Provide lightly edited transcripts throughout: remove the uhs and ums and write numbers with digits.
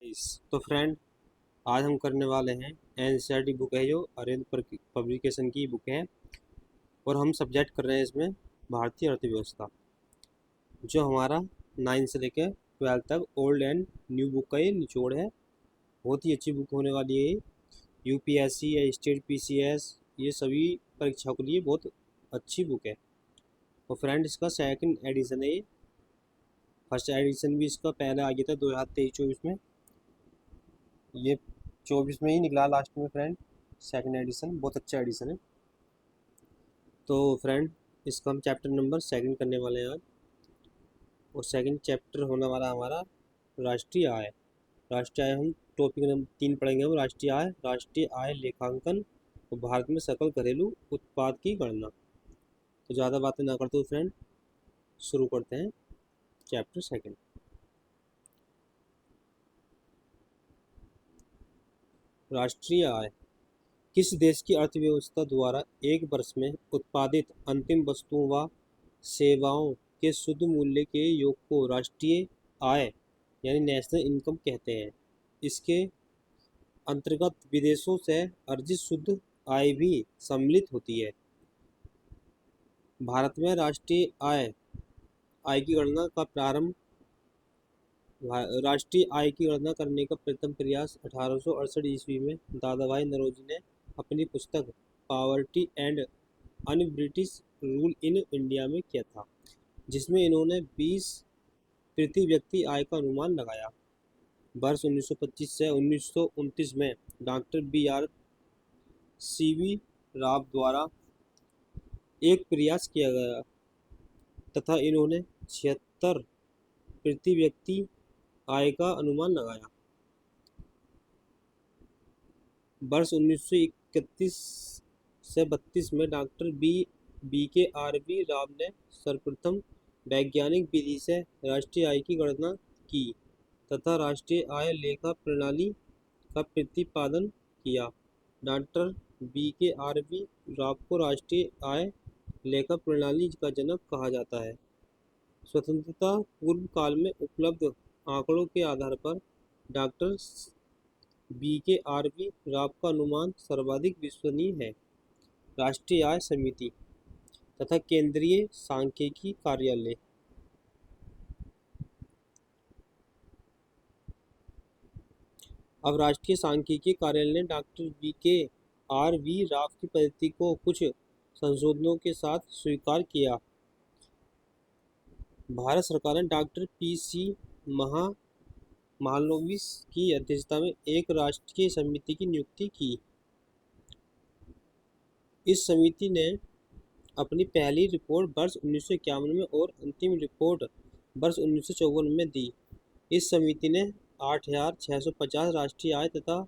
तो फ्रेंड, आज हम करने वाले हैं एनसीईआरटी बुक है जो अरविंद पब्लिकेशन की बुक है और हम सब्जेक्ट कर रहे हैं इसमें भारतीय अर्थव्यवस्था, जो हमारा 9 से लेकर 12 तक ओल्ड एंड न्यू बुक का ये निचोड़ है। बहुत ही अच्छी बुक होने वाली है। यूपीएससी या स्टेट पीसीएस ये सभी परीक्षाओं के लिए बहुत अच्छी बुक है। और फ्रेंड, इसका सेकंड एडिशन है ये। फर्स्ट एडिशन भी इसका पहले आ गया था 2023-24 में। ये 24 में ही निकला लास्ट में फ्रेंड। सेकंड एडिशन बहुत अच्छा एडिशन है। तो फ्रेंड, इसका हम चैप्टर नंबर सेकंड करने वाले हैं आज। और सेकंड चैप्टर होने वाला हमारा राष्ट्रीय आय। राष्ट्रीय आय हम टॉपिक नंबर 3 पढ़ेंगे। हम राष्ट्रीय आय लेखांकन और भारत में सकल घरेलू उत्पाद की गणना। तो ज़्यादा बातें ना करते हुए फ्रेंड, शुरू करते हैं चैप्टर सेकंड। राष्ट्रीय आय किसी देश की अर्थव्यवस्था द्वारा एक वर्ष में उत्पादित अंतिम वस्तुओं व सेवाओं के शुद्ध मूल्य के योग को राष्ट्रीय आय यानी नेशनल इनकम कहते हैं। इसके अंतर्गत विदेशों से अर्जित शुद्ध आय भी सम्मिलित होती है। भारत में राष्ट्रीय आय की गणना का प्रारंभ राष्ट्रीय आय की गणना करने का प्रथम प्रयास 1868 ईस्वी में दादाभाई नौरोजी ने अपनी पुस्तक poverty and un British rule in India में किया था, जिसमें इन्होंने 20 प्रति व्यक्ति आय का अनुमान लगाया। वर्ष 1925 से 1929 में डॉक्टर BRCV राव द्वारा एक प्रयास किया गया तथा इन्होंने 76 प्रति व्यक्ति आय का अनुमान लगाया। वर्ष 1931 से 32 में डॉक्टर BKRV राव ने सर्वप्रथम वैज्ञानिक विधि से राष्ट्रीय आय की गणना की तथा राष्ट्रीय आय लेखा प्रणाली का प्रतिपादन किया। डॉक्टर BKRV राव को राष्ट्रीय आय लेखा प्रणाली का जनक कहा जाता है। स्वतंत्रता पूर्व काल में उपलब्ध आंकड़ों के आधार पर डॉक्टर BKRV राव का अनुमान सर्वाधिक विश्वसनीय है। राष्ट्रीय आय समिति तथा केंद्रीय सांख्यिकी कार्यालय अब राष्ट्रीय सांख्यिकी कार्यालय ने डॉक्टर BKRV राव की पद्धति को कुछ संशोधनों के साथ स्वीकार किया। भारत सरकार ने डॉक्टर PC महालनोबिस की अध्यक्षता में एक राष्ट्रीय समिति की नियुक्ति की। इस समिति ने अपनी पहली रिपोर्ट वर्ष 1951 में और अंतिम रिपोर्ट वर्ष 1954 में दी। इस समिति ने 8,650 राष्ट्रीय आय तथा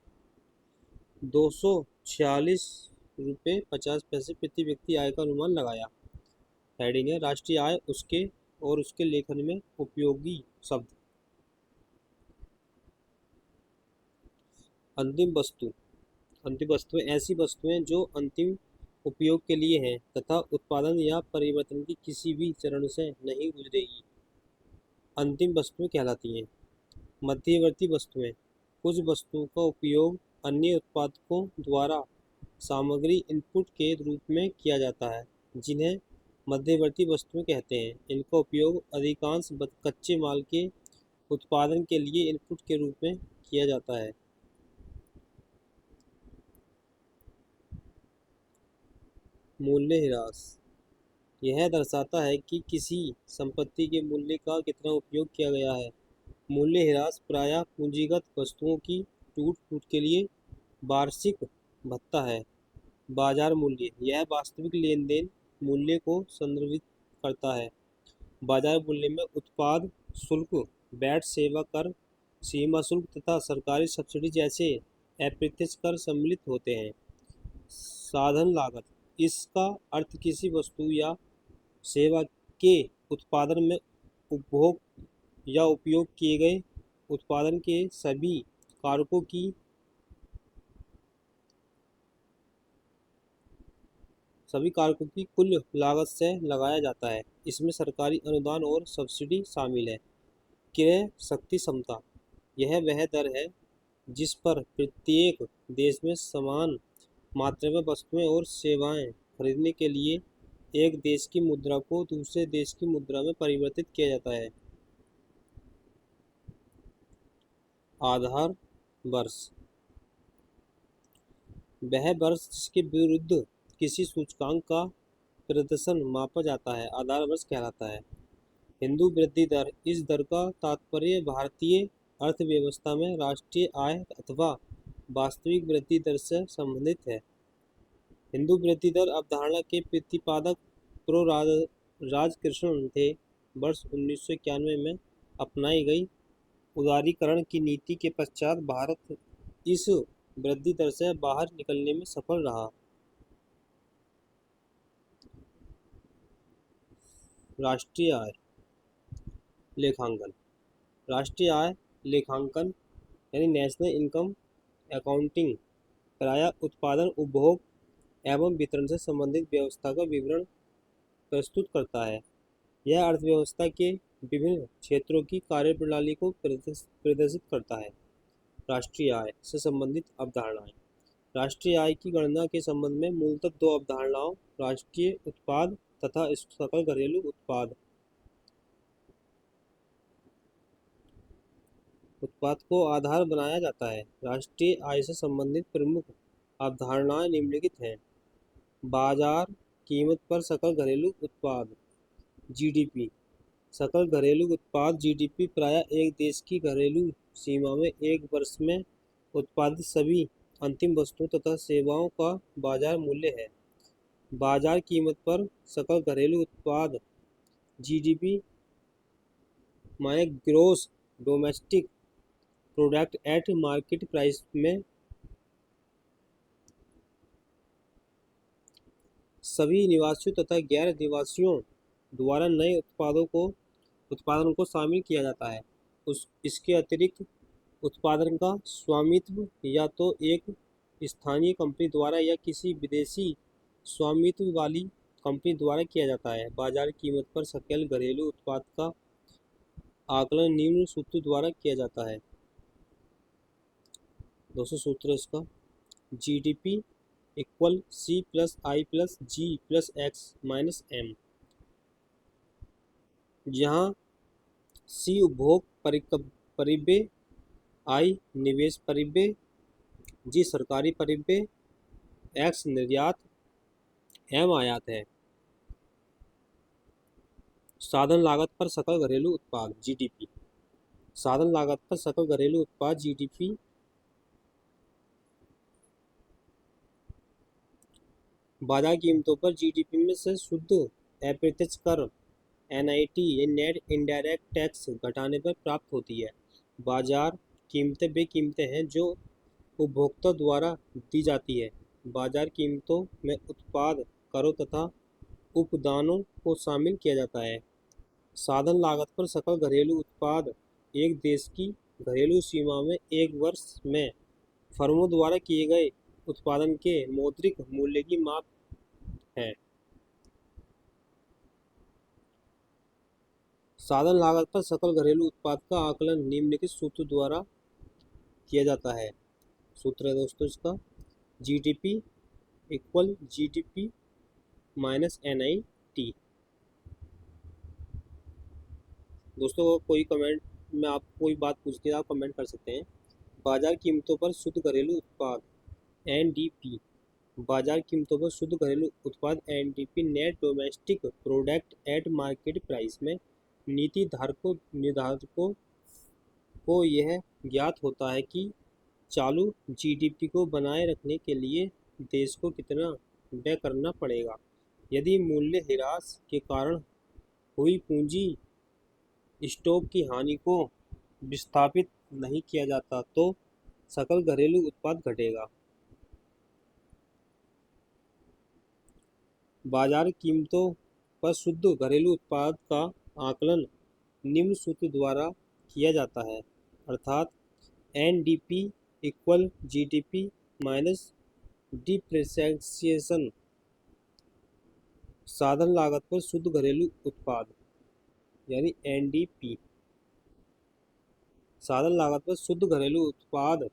246 रुपये 50 पैसे प्रति व्यक्ति आय का अनुमान लगाया। हेडिंग है राष्ट्रीय आय उसके लेखन में उपयोगी शब्द। अंतिम वस्तुएं ऐसी वस्तुएं जो अंतिम उपयोग के लिए हैं तथा उत्पादन या परिवर्तन की किसी भी चरण से नहीं गुजरेगी, अंतिम वस्तुएं कहलाती हैं। मध्यवर्ती वस्तुएं कुछ वस्तुओं का उपयोग अन्य उत्पादकों द्वारा सामग्री इनपुट के रूप में किया जाता है, जिन्हें मध्यवर्ती वस्तुएं कहते हैं। इनका उपयोग अधिकांश कच्चे माल के उत्पादन के लिए इनपुट के रूप में किया जाता है। मूल्यह्रास यह दर्शाता है कि किसी संपत्ति के मूल्य का कितना उपयोग किया गया है। मूल्यह्रास प्रायः पूंजीगत वस्तुओं की टूट फूट के लिए वार्षिक भत्ता है। बाजार मूल्य यह वास्तविक लेन देन मूल्य को संदर्भित करता है। बाजार मूल्य में उत्पाद शुल्क, वैट, सेवा कर, सीमा शुल्क तथा सरकारी सब्सिडी जैसे अप्रत्यक्ष कर सम्मिलित होते हैं। साधन लागत इसका अर्थ किसी वस्तु या सेवा के उत्पादन में उपभोग या उपयोग किए गए उत्पादन के सभी कारकों की कुल लागत से लगाया जाता है। इसमें सरकारी अनुदान और सब्सिडी शामिल है। क्रय शक्ति क्षमता यह वह दर है जिस पर प्रत्येक देश में समान मात्रा में वस्तुएं और सेवाएं खरीदने के लिए एक देश की मुद्रा को दूसरे देश की मुद्रा में परिवर्तित किया जाता है। आधार वर्ष वह वर्ष जिसके विरुद्ध किसी सूचकांक का प्रदर्शन मापा जाता है आधार वर्ष कहलाता है। हिंदू वृद्धि दर इस दर का तात्पर्य भारतीय अर्थव्यवस्था में राष्ट्रीय आय अथवा वास्तविक वृद्धि दर से संबंधित है। हिंदू वृद्धि दर अवधारणा के प्रतिपादक प्रो राजकृष्णन थे। वर्ष 1991 में अपनाई गई उदारीकरण की नीति के पश्चात भारत इस वृद्धि दर से बाहर निकलने में सफल रहा। राष्ट्रीय आय लेखांकन राष्ट्रीय आय लेखांकन यानी नेशनल इनकम अकाउंटिंग प्रायः उत्पादन उपभोग एवं वितरण से संबंधित व्यवस्था का विवरण प्रस्तुत करता है। यह अर्थव्यवस्था के विभिन्न क्षेत्रों की कार्यप्रणाली को प्रदर्शित करता है। राष्ट्रीय आय से संबंधित अवधारणाएं राष्ट्रीय आय की गणना के संबंध में मूलतः दो अवधारणाओं राष्ट्रीय उत्पाद तथा सकल घरेलू उत्पाद को आधार बनाया जाता है। राष्ट्रीय आय से संबंधित प्रमुख अवधारणाएं निम्नलिखित हैं। बाजार कीमत पर सकल घरेलू उत्पाद जीडीपी सकल घरेलू उत्पाद जीडीपी प्रायः एक देश की घरेलू सीमा में एक वर्ष में उत्पादित सभी अंतिम वस्तुओं तथा सेवाओं का बाजार मूल्य है। बाजार कीमत पर सकल घरेलू उत्पाद जीडीपी माने gross domestic product at market price में सभी निवासियों तथा गैर निवासियों द्वारा नए उत्पादन को शामिल किया जाता है। इसके अतिरिक्त उत्पादन का स्वामित्व या तो एक स्थानीय कंपनी द्वारा या किसी विदेशी स्वामित्व वाली कंपनी द्वारा किया जाता है। बाजार कीमत पर सकल घरेलू उत्पाद का आकलन निम्न सूत्र द्वारा किया जाता है। दोस्तों सूत्र इसका जीडीपी इक्वल सी प्लस आई प्लस जी प्लस एक्स माइनस एम, जहाँ सी उपभोग परिव्यय, आई निवेश परिव्यय, जी सरकारी परिव्यय, एक्स निर्यात, एम आयात है। साधन लागत पर सकल घरेलू उत्पाद जीडीपी साधन लागत पर सकल घरेलू उत्पाद जीडीपी बाजार कीमतों पर जीडीपी में से शुद्ध अप्रत्यक्ष कर एनआईटी या नेट इनडायरेक्ट टैक्स घटाने पर प्राप्त होती है। बाजार कीमतें वे कीमतें हैं जो उपभोक्ता द्वारा दी जाती है। बाजार कीमतों में उत्पाद करों तथा उपदानों को शामिल किया जाता है। साधन लागत पर सकल घरेलू उत्पाद एक देश की घरेलू सीमा में एक वर्ष में फर्मों द्वारा किए गए उत्पादन के मौद्रिक मूल्य की माप है। साधन लागत पर सकल घरेलू उत्पाद का आकलन निम्नलिखित सूत्र द्वारा किया जाता है। सूत्र है दोस्तों इसका GDP equal GDP minus NIT. दोस्तों कोई कमेंट में आपको कोई बात पूछती है आप कमेंट कर सकते हैं। बाजार कीमतों पर शुद्ध घरेलू उत्पाद एनडीपी बाजार कीमतों पर शुद्ध घरेलू उत्पाद NDP net domestic product at market price में नीति निर्धारकों को यह ज्ञात होता है कि चालू जीडीपी को बनाए रखने के लिए देश को कितना व्यय करना पड़ेगा। यदि मूल्य ह्रास के कारण हुई पूंजी स्टॉक की हानि को विस्थापित नहीं किया जाता तो सकल घरेलू उत्पाद घटेगा। बाजार कीमतों पर शुद्ध घरेलू उत्पाद का आकलन निम्न सूत्र द्वारा किया जाता है अर्थात NDP equal GDP minus depreciation साधन लागत पर शुद्ध घरेलू उत्पाद यानी एनडीपी। साधन लागत पर शुद्ध घरेलू उत्पाद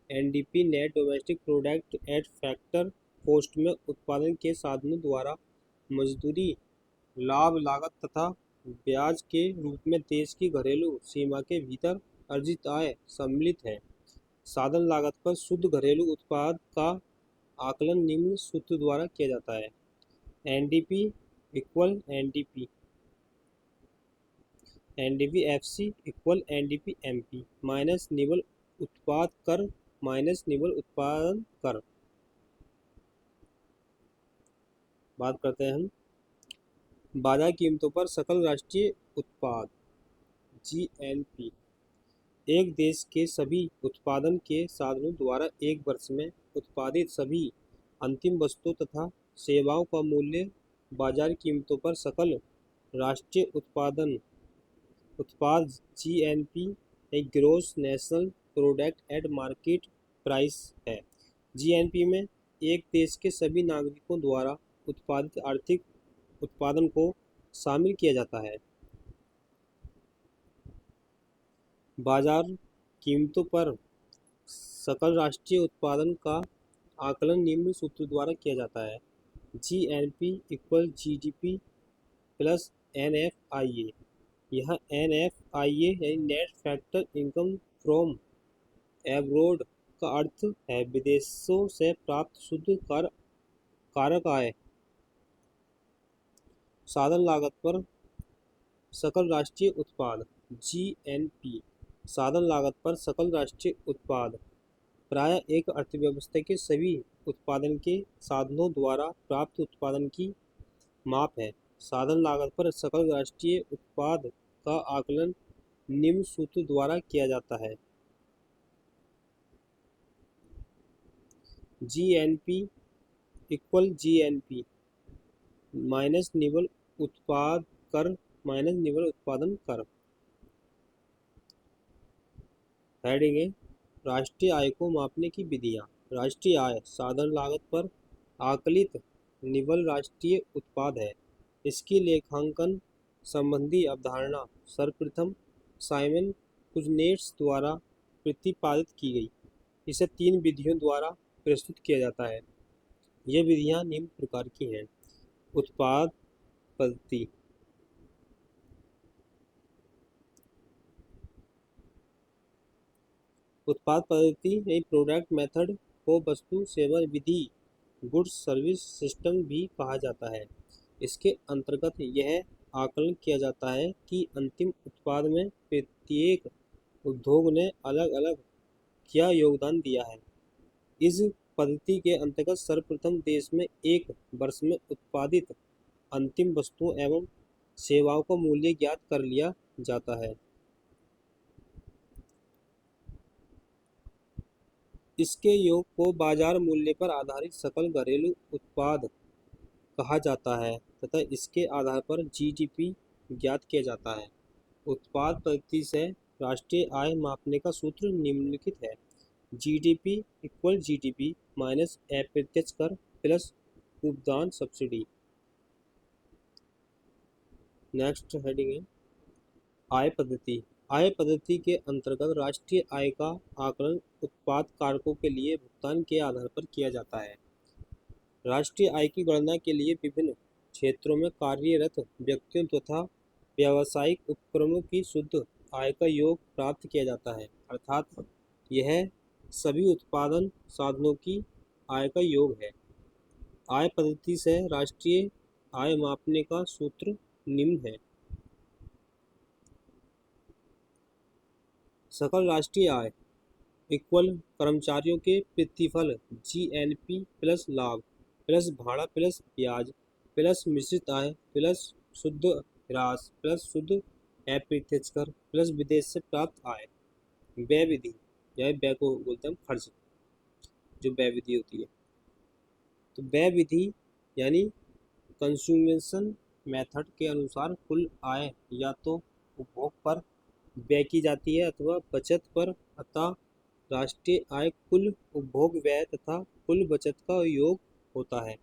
NDP net domestic product eight factor cost में उत्पादन के साधनों द्वारा मजदूरी, लाभ, लागत तथा ब्याज के रूप में देश की घरेलू सीमा के भीतर अर्जित आय सम्मिलित है। साधन लागत पर शुद्ध घरेलू उत्पाद का आकलन निम्न सूत्र द्वारा किया जाता है। NDP equal NDP equal NDP minus निवल उत्पाद कर माइनस निवल उत्पादन कर। बात करते हैं हम बाजार कीमतों पर सकल राष्ट्रीय उत्पाद जीएनपी एक देश के सभी उत्पादन के साधनों द्वारा एक वर्ष में उत्पादित सभी अंतिम वस्तुओं तथा सेवाओं का मूल्य बाजार कीमतों पर सकल राष्ट्रीय उत्पाद जीएनपी एक gross national product at market price है। जीएनपी में एक देश के सभी नागरिकों द्वारा उत्पादित आर्थिक उत्पादन को शामिल किया जाता है। बाजार कीमतों पर सकल राष्ट्रीय उत्पादन का आकलन निम्न सूत्र द्वारा किया जाता है। GNP equal GDP plus NFIA. यह एनएफआईए यानी net factor income from abroad का अर्थ है विदेशों से प्राप्त शुद्ध कारक आय। साधन लागत पर सकल राष्ट्रीय उत्पाद जीएनपी साधन लागत पर सकल राष्ट्रीय उत्पाद प्रायः एक अर्थव्यवस्था के सभी उत्पादन के साधनों द्वारा प्राप्त उत्पादन की माप है। साधन लागत पर सकल राष्ट्रीय उत्पाद का आकलन निम्न सूत्र द्वारा किया जाता है। जीएनपी इक्वल जीएनपी माइनस निवल उत्पाद कर माइनस निवल उत्पादन कर। हेडिंग है राष्ट्रीय आय को मापने की विधियां। राष्ट्रीय आय साधन लागत पर आकलित निवल राष्ट्रीय उत्पाद है। इसकी लेखांकन संबंधी अवधारणा सर्वप्रथम साइमन कुजनेट्स द्वारा प्रतिपादित की गई। इसे 3 विधियों द्वारा प्रस्तुत किया जाता है। ये विधियां निम्न प्रकार की हैं। उत्पाद पद्धति यानी प्रोडक्ट मेथड को वस्तु सेवा विधि गुड्स सर्विस सिस्टम भी कहा जाता है। इसके अंतर्गत यह आकलन किया जाता है कि अंतिम उत्पाद में प्रत्येक उद्योग ने अलग अलग क्या योगदान दिया है। इस पद्धति के अंतर्गत सर्वप्रथम देश में एक वर्ष में उत्पादित अंतिम वस्तुओं एवं सेवाओं का मूल्य ज्ञात कर लिया जाता है। इसके योग को बाजार मूल्य पर आधारित सकल घरेलू उत्पाद कहा जाता है तथा इसके आधार पर जीडीपी ज्ञात किया जाता है। उत्पाद पद्धति से राष्ट्रीय आय मापने का सूत्र निम्नलिखित है। जीडीपी इक्वल जीडीपी माइनस अप्रत्यक्ष कर प्लस उपदान सब्सिडी। नेक्स्ट हेडिंग है आय पद्धति। आय पद्धति के अंतर्गत राष्ट्रीय आय का आकलन उत्पाद कारकों के लिए भुगतान के आधार पर किया जाता है। राष्ट्रीय आय की गणना के लिए विभिन्न क्षेत्रों में कार्यरत व्यक्तियों तथा व्यावसायिक उपक्रमों की शुद्ध आय का योग प्राप्त किया जाता है, अर्थात यह सभी उत्पादन साधनों की आय का योग है। आय पद्धति से राष्ट्रीय आय मापने का सूत्र निम्न है। सकल राष्ट्रीय आय इक्वल कर्मचारियों के प्रतिफल जीएनपी प्लस लाभ प्लस भाड़ा प्लस ब्याज प्लस मिश्रित आय प्लस शुद्ध ह्रास प्लस शुद्ध अप्रत्यक्ष कर प्लस विदेश से प्राप्त आय। व्यय विधि या व्यय को बोलते हैं खर्च, जो व्यय विधि होती है। तो व्यय विधि यानी कंज्यूमेशन मेथड के अनुसार कुल आय या तो उपभोग पर व्यय की जाती है अथवा बचत पर, अतः राष्ट्रीय आय कुल उपभोग व्यय तथा कुल बचत का योग होता है।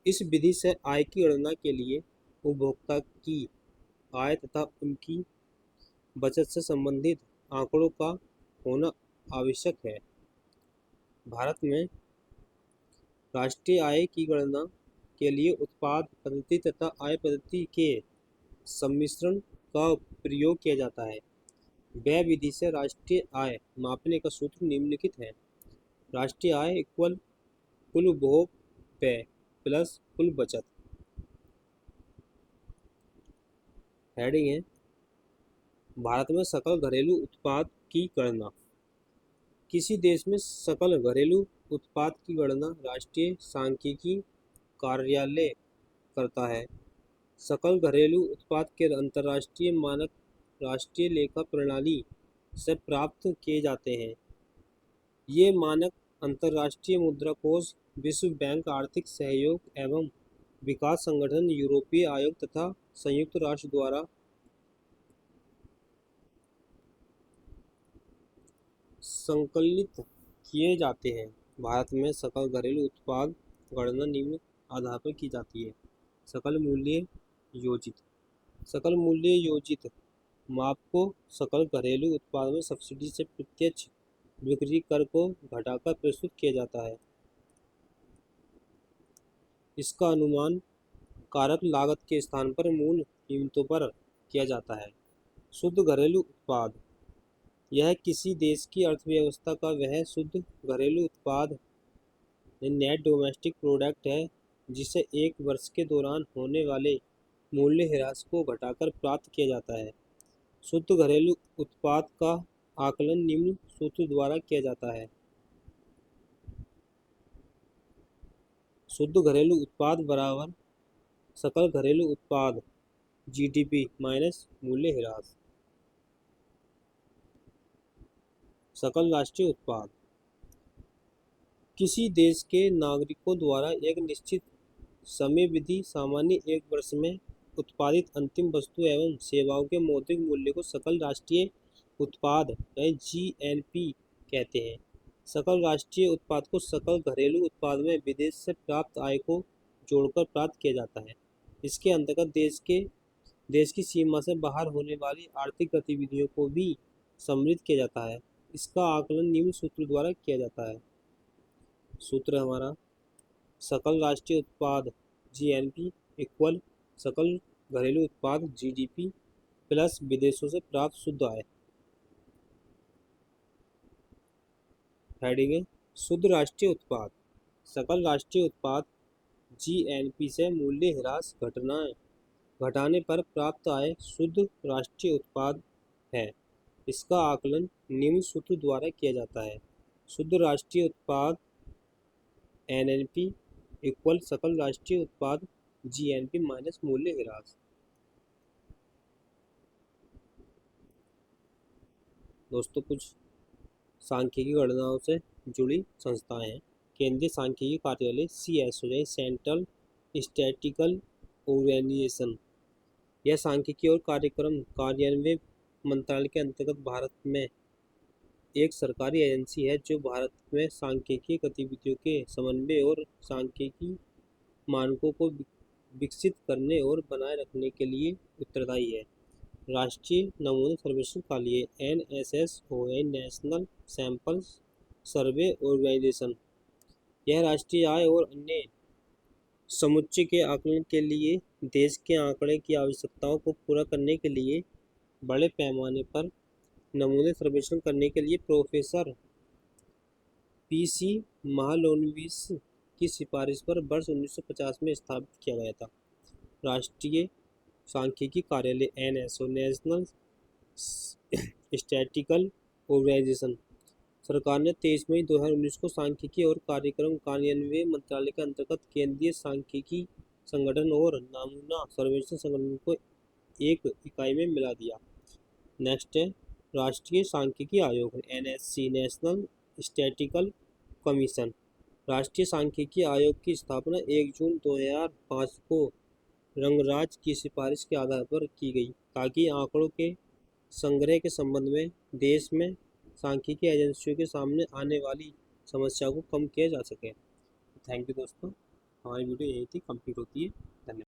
इस विधि से आय की गणना के लिए उपभोक्ता की आय तथा उनकी बचत से संबंधित आंकड़ों का होना आवश्यक है। भारत में राष्ट्रीय आय की गणना के लिए उत्पाद पद्धति तथा आय पद्धति के सम्मिश्रण का प्रयोग किया जाता है। व्यय विधि से राष्ट्रीय आय मापने का सूत्र निम्नलिखित है। राष्ट्रीय आय इक्वल कुल उपभोग व्यय प्लस कुल बचत। हेडिंग है भारत में सकल घरेलू उत्पाद की गणना। किसी देश में सकल घरेलू उत्पाद की गणना राष्ट्रीय सांख्यिकी कार्यालय करता है। सकल घरेलू उत्पाद के अंतर्राष्ट्रीय मानक राष्ट्रीय लेखा प्रणाली से प्राप्त किए जाते हैं। ये मानक अंतर्राष्ट्रीय मुद्रा कोष, विश्व बैंक, आर्थिक सहयोग एवं विकास संगठन, यूरोपीय आयोग तथा संयुक्त राष्ट्र द्वारा संकलित किए जाते हैं। भारत में सकल घरेलू उत्पाद गणना निम्न आधार पर की जाती है। सकल मूल्य योजित। सकल मूल्य योजित माप को सकल घरेलू उत्पाद में सब्सिडी से प्रत्यक्ष बिक्री कर को घटाकर प्रस्तुत किया जाता है। इसका अनुमान कारक लागत के स्थान पर मूल कीमतों पर किया जाता है। शुद्ध घरेलू उत्पाद यह किसी देश की अर्थव्यवस्था का वह शुद्ध घरेलू उत्पाद नेट डोमेस्टिक प्रोडक्ट है जिसे एक वर्ष के दौरान होने वाले मूल्यह्रास को घटाकर प्राप्त किया जाता है। शुद्ध घरेलू उत्पाद का आकलन निम्न सूत्र द्वारा किया जाता है। शुद्ध घरेलू उत्पाद बराबर सकल घरेलू उत्पाद जीडीपी माइनस मूल्यह्रास। सकल राष्ट्रीय उत्पाद किसी देश के नागरिकों द्वारा एक निश्चित समयावधि सामान्य एक वर्ष में उत्पादित अंतिम वस्तु एवं सेवाओं के मौद्रिक मूल्य को सकल राष्ट्रीय उत्पाद जीएनपी कहते हैं। सकल राष्ट्रीय उत्पाद को सकल घरेलू उत्पाद में विदेश से प्राप्त आय को जोड़कर प्राप्त किया जाता है। इसके अंतर्गत देश की सीमा से बाहर होने वाली आर्थिक गतिविधियों को भी सम्मिलित किया जाता है। इसका आकलन निम्न सूत्र द्वारा किया जाता है। सूत्र हमारा सकल राष्ट्रीय उत्पाद जीएनपी इक्वल सकल घरेलू उत्पाद जीडीपी प्लस विदेशों से प्राप्त शुद्ध आय। हेडिंग है शुद्ध राष्ट्रीय उत्पाद। सकल राष्ट्रीय उत्पाद जीएनपी से मूल्यह्रास घटाने पर प्राप्त आय शुद्ध राष्ट्रीय उत्पाद है। इसका आकलन निम्न सूत्र द्वारा किया जाता है। शुद्ध राष्ट्रीय उत्पाद एनएनपी इक्वल सकल राष्ट्रीय उत्पाद जीएनपी माइनस मूल्यह्रास। दोस्तों कुछ सांख्यिकी गणनाओं से जुड़ी संस्थाएं हैं। केंद्रीय सांख्यिकी कार्यालय CSO सेंट्रल स्टैटिस्टिकल ऑर्गेनाइजेशन। यह सांख्यिकी और कार्यक्रम कार्यान्वयन मंत्रालय के अंतर्गत भारत में एक सरकारी एजेंसी है जो भारत में सांख्यिकी गतिविधियों के समन्वय और सांख्यिकी मानकों को विकसित करने और बनाए रखने के लिए उत्तरदायी है। राष्ट्रीय नमूना सर्वेक्षण कार्यालय NSSOA national sample survey organisation. यह राष्ट्रीय आय और अन्य समुच्चय के आकलन के लिए देश के आंकड़े की आवश्यकताओं को पूरा करने के लिए बड़े पैमाने पर नमूने सर्वेक्षण करने के लिए प्रोफेसर PC महालनोबिस की सिफारिश पर वर्ष 1950 में स्थापित किया गया था। राष्ट्रीय सांख्यिकी कार्यालय NSO नेशनल स्टैटिस्टिकल ऑर्गेनाइजेशन सरकार ने 23 मई 2019 को सांख्यिकी और कार्यक्रम कार्यान्वयन मंत्रालय के अंतर्गत केंद्रीय सांख्यिकी संगठन और नमूना सर्वेक्षण संगठन को एक इकाई में मिला दिया। नेक्स्ट है राष्ट्रीय सांख्यिकी आयोग NSC नेशनल स्टैटिस्टिकल कमीशन। राष्ट्रीय सांख्यिकी आयोग की स्थापना 1 जून 2005 को रंगराज की सिफारिश के आधार पर की गई ताकि आंकड़ों के संग्रह के संबंध में देश में सांख्यिकी एजेंसियों के सामने आने वाली समस्याओं को कम किया जा सके। थैंक यू दोस्तों, हमारी वीडियो यहीं थी कंप्लीट होती है। धन्यवाद।